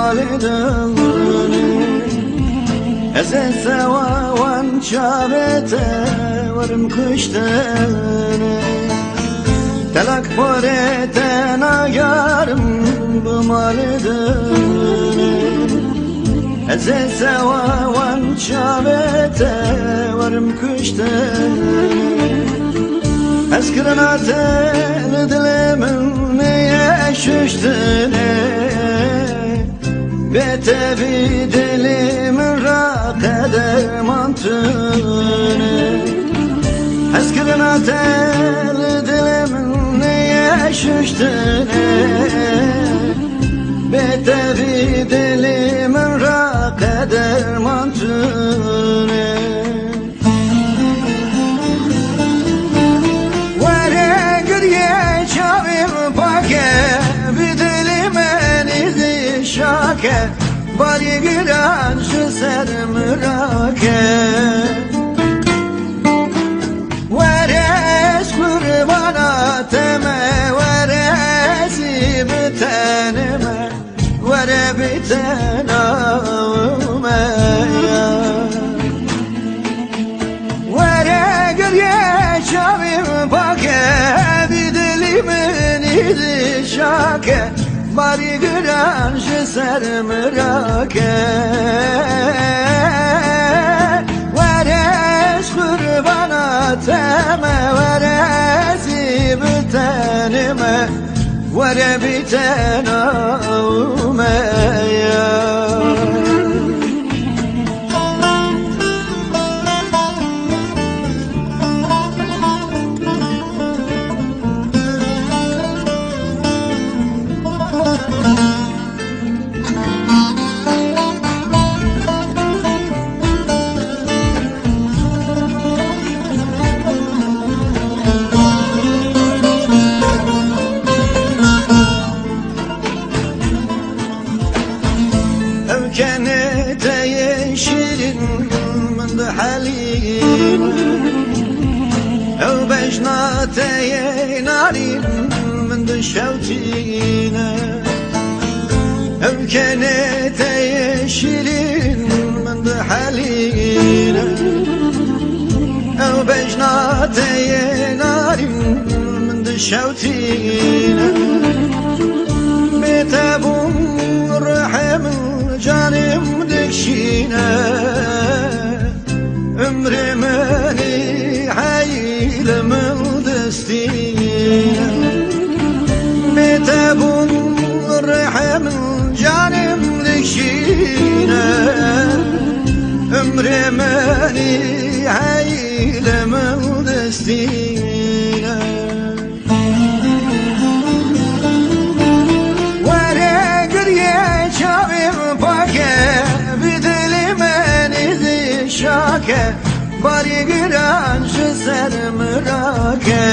مالدن ازن سوا وان شابته ورم کشتن تلک پورته نگارم بمالدن ازن سوا وان شابته ورم کشتن اسکرناتن دلمن میششتنه بتبی دلمن را قدم antını اسکرناتن دلمن میششتنه بتبی دلمن را قدم antını bari giren şu sermürake veres kurbana teme veresi bitenime vere bitename vere geriye çavim bake bir dilimin idi şake bari giren şu sermürake veres kurbana teme veresi bitenime vere bitename كانت يشيرن من حليم أو بجنات ينارين من شوتين أو كانت يشيرن من حليم أو بجنات ينارين من شوتين بتابون رحم canım dikşine ömrümeni haylimin destine metebun rehimin canım dikşine ömrümeni haylimin destine bari giren şu sermürake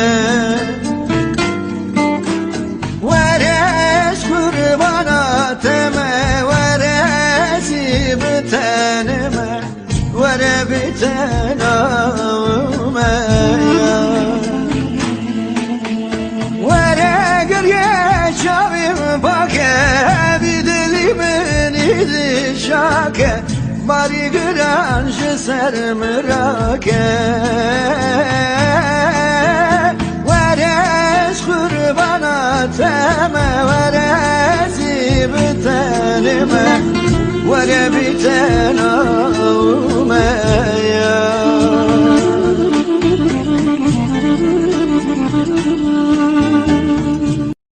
veres kurbana teme veresi bitenime vere bitename vere geriye çavim bake bir dilimin idi şake bari giren şu sermürake